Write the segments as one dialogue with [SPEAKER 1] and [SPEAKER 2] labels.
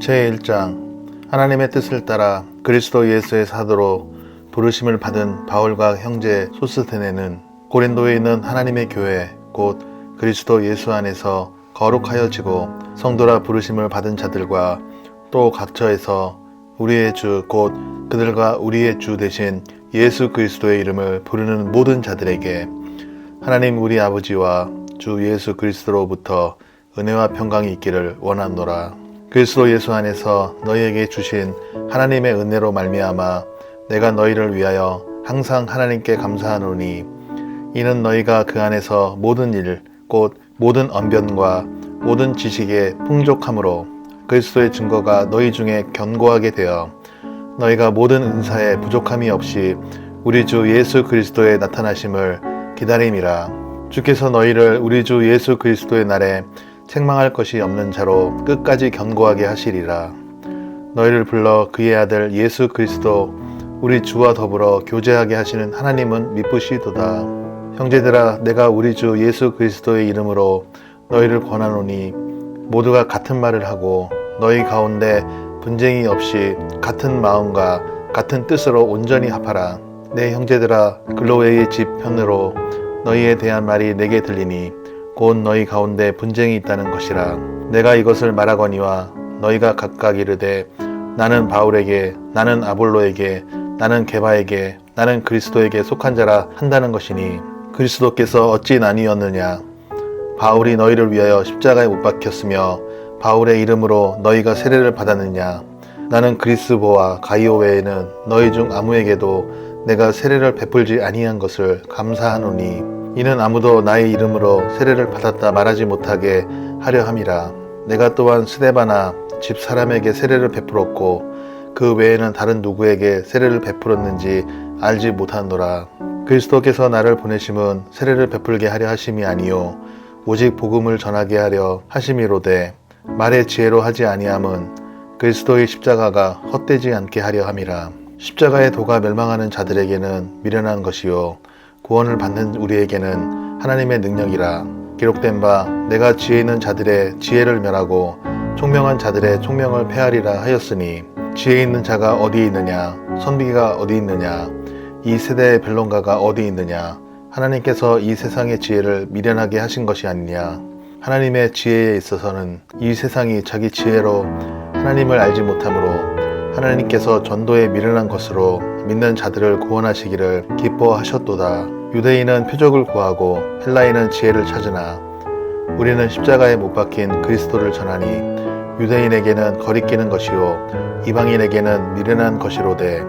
[SPEAKER 1] 제1장 하나님의 뜻을 따라 그리스도 예수의 사도로 부르심을 받은 바울과 형제 소스테네는 고린도에 있는 하나님의 교회 곧 그리스도 예수 안에서 거룩하여지고 성도라 부르심을 받은 자들과 또 각처에서 우리의 주 곧 그들과 우리의 주 되신 예수 그리스도의 이름을 부르는 모든 자들에게 하나님 우리 아버지와 주 예수 그리스도로부터 은혜와 평강이 있기를 원하노라. 그리스도 예수 안에서 너희에게 주신 하나님의 은혜로 말미암아 내가 너희를 위하여 항상 하나님께 감사하노니 이는 너희가 그 안에서 모든 일 곧 모든 언변과 모든 지식에 풍족함으로 그리스도의 증거가 너희 중에 견고하게 되어 너희가 모든 은사에 부족함이 없이 우리 주 예수 그리스도의 나타나심을 기다림이라. 주께서 너희를 우리 주 예수 그리스도의 날에 책망할 것이 없는 자로 끝까지 견고하게 하시리라. 너희를 불러 그의 아들 예수 그리스도 우리 주와 더불어 교제하게 하시는 하나님은 미쁘시도다. 형제들아, 내가 우리 주 예수 그리스도의 이름으로 너희를 권하노니 모두가 같은 말을 하고 너희 가운데 분쟁이 없이 같은 마음과 같은 뜻으로 온전히 합하라. 내 형제들아, 글로웨의 집 편으로 너희에 대한 말이 내게 들리니 곧 너희 가운데 분쟁이 있다는 것이라. 내가 이것을 말하거니와 너희가 각각 이르되 나는 바울에게, 나는 아볼로에게, 나는 게바에게, 나는 그리스도에게 속한 자라 한다는 것이니 그리스도께서 어찌 나뉘었느냐. 바울이 너희를 위하여 십자가에 못 박혔으며 바울의 이름으로 너희가 세례를 받았느냐. 나는 그리스보와 가이오 외에는 너희 중 아무에게도 내가 세례를 베풀지 아니한 것을 감사하노니 이는 아무도 나의 이름으로 세례를 받았다 말하지 못하게 하려 함이라. 내가 또한 스데바나 집 사람에게 세례를 베풀었고 그 외에는 다른 누구에게 세례를 베풀었는지 알지 못하노라. 그리스도께서 나를 보내심은 세례를 베풀게 하려 하심이 아니요 오직 복음을 전하게 하려 하심이로되 말의 지혜로 하지 아니함은 그리스도의 십자가가 헛되지 않게 하려 함이라. 십자가의 도가 멸망하는 자들에게는 미련한 것이요 구원을 받는 우리에게는 하나님의 능력이라. 기록된 바 내가 지혜 있는 자들의 지혜를 멸하고 총명한 자들의 총명을 폐하리라 하였으니 지혜 있는 자가 어디 있느냐, 선비가 어디 있느냐, 이 세대의 변론가가 어디 있느냐. 하나님께서 이 세상의 지혜를 미련하게 하신 것이 아니냐. 하나님의 지혜에 있어서는 이 세상이 자기 지혜로 하나님을 알지 못하므로 하나님께서 전도에 미련한 것으로 믿는 자들을 구원하시기를 기뻐하셨도다. 유대인은 표적을 구하고 헬라인은 지혜를 찾으나 우리는 십자가에 못 박힌 그리스도를 전하니 유대인에게는 거리끼는 것이요 이방인에게는 미련한 것이로되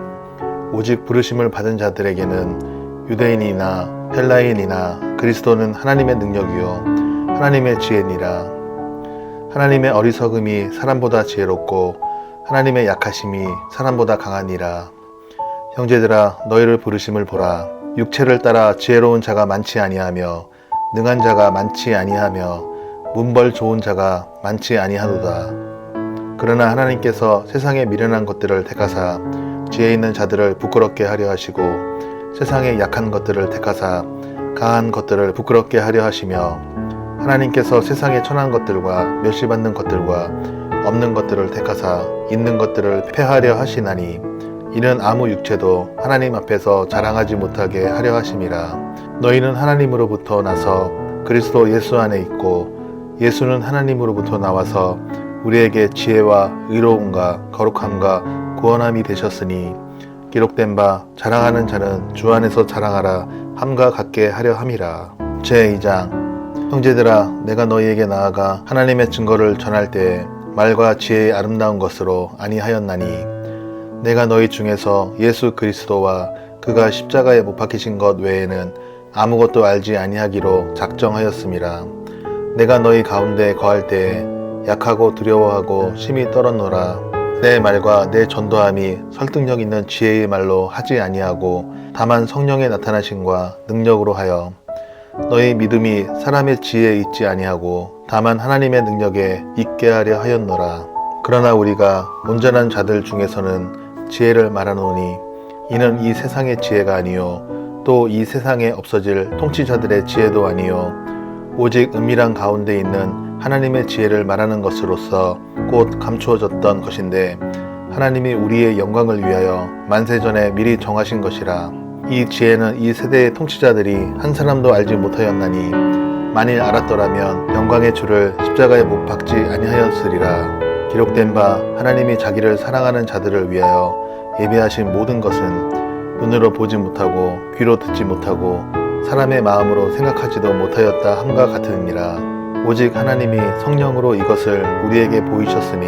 [SPEAKER 1] 오직 부르심을 받은 자들에게는 유대인이나 헬라인이나 그리스도는 하나님의 능력이요 하나님의 지혜니라. 하나님의 어리석음이 사람보다 지혜롭고 하나님의 약하심이 사람보다 강하니라. 형제들아, 너희를 부르심을 보라. 육체를 따라 지혜로운 자가 많지 아니하며 능한 자가 많지 아니하며 문벌 좋은 자가 많지 아니하도다. 그러나 하나님께서 세상에 미련한 것들을 택하사 지혜 있는 자들을 부끄럽게 하려 하시고 세상에 약한 것들을 택하사 강한 것들을 부끄럽게 하려 하시며 하나님께서 세상에 천한 것들과 멸시받는 것들과 없는 것들을 택하사 있는 것들을 폐하려 하시나니 이는 아무 육체도 하나님 앞에서 자랑하지 못하게 하려 하심이라. 너희는 하나님으로부터 나서 그리스도 예수 안에 있고 예수는 하나님으로부터 나와서 우리에게 지혜와 의로움과 거룩함과 구원함이 되셨으니 기록된 바 자랑하는 자는 주 안에서 자랑하라 함과 같게 하려 함이라. 제2장 형제들아, 내가 너희에게 나아가 하나님의 증거를 전할 때에 말과 지혜의 아름다운 것으로 아니하였나니 내가 너희 중에서 예수 그리스도와 그가 십자가에 못 박히신 것 외에는 아무것도 알지 아니하기로 작정하였음이라. 내가 너희 가운데 거할 때에 약하고 두려워하고 심히 떨었노라. 내 말과 내 전도함이 설득력 있는 지혜의 말로 하지 아니하고 다만 성령의 나타나심과 능력으로 하여 너희 믿음이 사람의 지혜에 있지 아니하고 다만 하나님의 능력에 있게 하려 하였노라. 그러나 우리가 온전한 자들 중에서는 지혜를 말하노니 이는 이 세상의 지혜가 아니요 또 이 세상에 없어질 통치자들의 지혜도 아니요 오직 은밀한 가운데 있는 하나님의 지혜를 말하는 것으로서 곧 감추어졌던 것인데 하나님이 우리의 영광을 위하여 만세전에 미리 정하신 것이라. 이 지혜는 이 세대의 통치자들이 한 사람도 알지 못하였나니 만일 알았더라면 영광의 주를 십자가에 못 박지 아니하였으리라. 기록된 바 하나님이 자기를 사랑하는 자들을 위하여 예비하신 모든 것은 눈으로 보지 못하고 귀로 듣지 못하고 사람의 마음으로 생각하지도 못하였다 함과 같으니라. 오직 하나님이 성령으로 이것을 우리에게 보이셨으니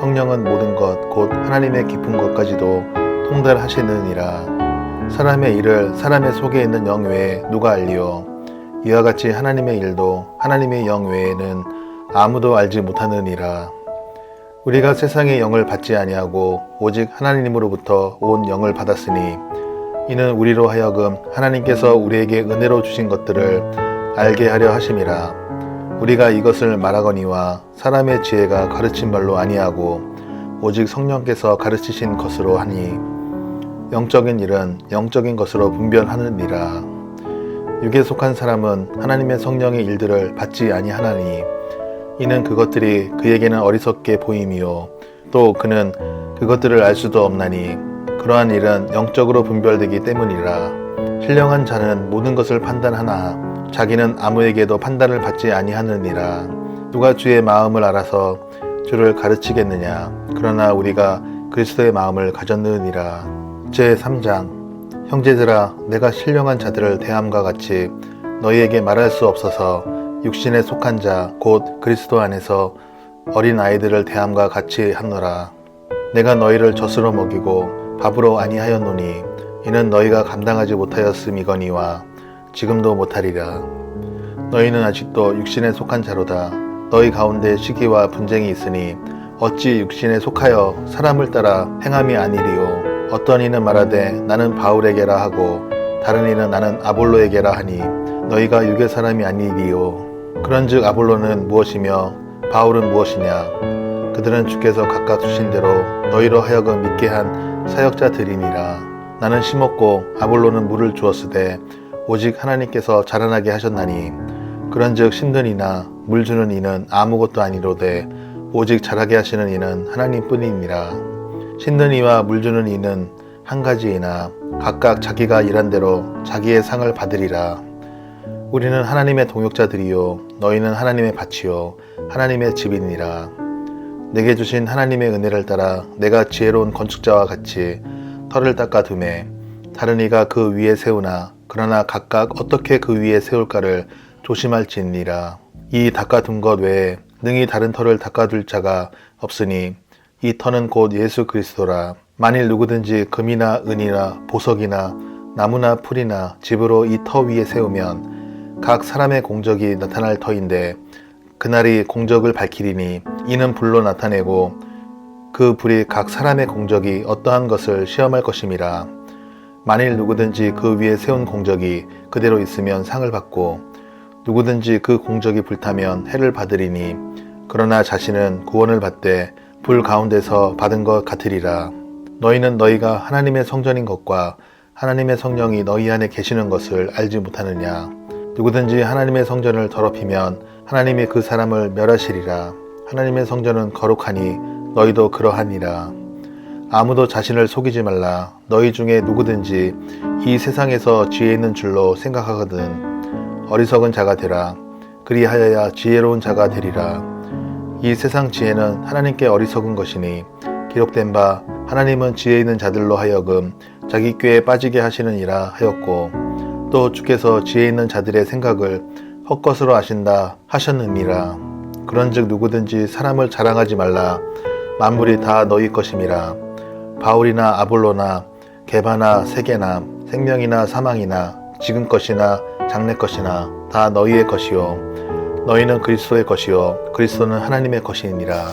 [SPEAKER 1] 성령은 모든 것 곧 하나님의 깊은 것까지도 통달하시느니라. 사람의 일을 사람의 속에 있는 영 외에 누가 알리요? 이와 같이 하나님의 일도 하나님의 영 외에는 아무도 알지 못하느니라. 우리가 세상의 영을 받지 아니하고 오직 하나님으로부터 온 영을 받았으니 이는 우리로 하여금 하나님께서 우리에게 은혜로 주신 것들을 알게 하려 하심이라. 우리가 이것을 말하거니와 사람의 지혜가 가르친 말로 아니하고 오직 성령께서 가르치신 것으로 하니 영적인 일은 영적인 것으로 분별하느니라. 육에 속한 사람은 하나님의 성령의 일들을 받지 아니하나니 이는 그것들이 그에게는 어리석게 보임이요 또 그는 그것들을 알 수도 없나니 그러한 일은 영적으로 분별되기 때문이라. 신령한 자는 모든 것을 판단하나 자기는 아무에게도 판단을 받지 아니하느니라. 누가 주의 마음을 알아서 주를 가르치겠느냐. 그러나 우리가 그리스도의 마음을 가졌느니라. 제3장. 형제들아, 내가 신령한 자들을 대함과 같이 너희에게 말할 수 없어서 육신에 속한 자 곧 그리스도 안에서 어린 아이들을 대함과 같이 하노라. 내가 너희를 젖으로 먹이고 밥으로 아니하였노니 이는 너희가 감당하지 못하였음이거니와 지금도 못하리라. 너희는 아직도 육신에 속한 자로다. 너희 가운데 시기와 분쟁이 있으니 어찌 육신에 속하여 사람을 따라 행함이 아니리요. 어떤 이는 말하되 나는 바울에게라 하고 다른 이는 나는 아볼로에게라 하니 너희가 육의 사람이 아니리요. 그런즉 아볼로는 무엇이며 바울은 무엇이냐. 그들은 주께서 각각 주신 대로 너희로 하여금 믿게 한 사역자들이니라. 나는 심었고 아볼로는 물을 주었으되 오직 하나님께서 자라나게 하셨나니 그런즉 심는 이나 물 주는 이는 아무것도 아니로되 오직 자라게 하시는 이는 하나님뿐이니라. 심는 이와 물 주는 이는 한 가지이나 각각 자기가 일한 대로 자기의 상을 받으리라. 우리는 하나님의 동역자들이요 너희는 하나님의 밭이요 하나님의 집이니라. 내게 주신 하나님의 은혜를 따라 내가 지혜로운 건축자와 같이 터를 닦아 두매 다른 이가 그 위에 세우나 그러나 각각 어떻게 그 위에 세울까를 조심할지니라. 이 닦아둔 것 외에 능히 다른 터를 닦아둘 자가 없으니 이 터는 곧 예수 그리스도라. 만일 누구든지 금이나 은이나 보석이나 나무나 풀이나 집으로 이 터 위에 세우면 각 사람의 공적이 나타날 터인데 그날이 공적을 밝히리니 이는 불로 나타내고 그 불이 각 사람의 공적이 어떠한 것을 시험할 것임이라. 만일 누구든지 그 위에 세운 공적이 그대로 있으면 상을 받고 누구든지 그 공적이 불타면 해를 받으리니 그러나 자신은 구원을 받되 불 가운데서 받은 것 같으리라. 너희는 너희가 하나님의 성전인 것과 하나님의 성령이 너희 안에 계시는 것을 알지 못하느냐. 누구든지 하나님의 성전을 더럽히면 하나님이 그 사람을 멸하시리라. 하나님의 성전은 거룩하니 너희도 그러하니라. 아무도 자신을 속이지 말라. 너희 중에 누구든지 이 세상에서 지혜 있는 줄로 생각하거든 어리석은 자가 되라. 그리하여야 지혜로운 자가 되리라. 이 세상 지혜는 하나님께 어리석은 것이니 기록된 바 하나님은 지혜 있는 자들로 하여금 자기 꾀에 빠지게 하시느니라 하였고 또 주께서 지혜 있는 자들의 생각을 헛것으로 아신다 하셨느니라. 그런즉 누구든지 사람을 자랑하지 말라. 만물이 다 너희 것임이라. 바울이나 아볼로나 게바나 세게나 생명이나 사망이나 지금 것이나 장래 것이나 다 너희의 것이요 너희는 그리스도의 것이요 그리스도는 하나님의 것이니라.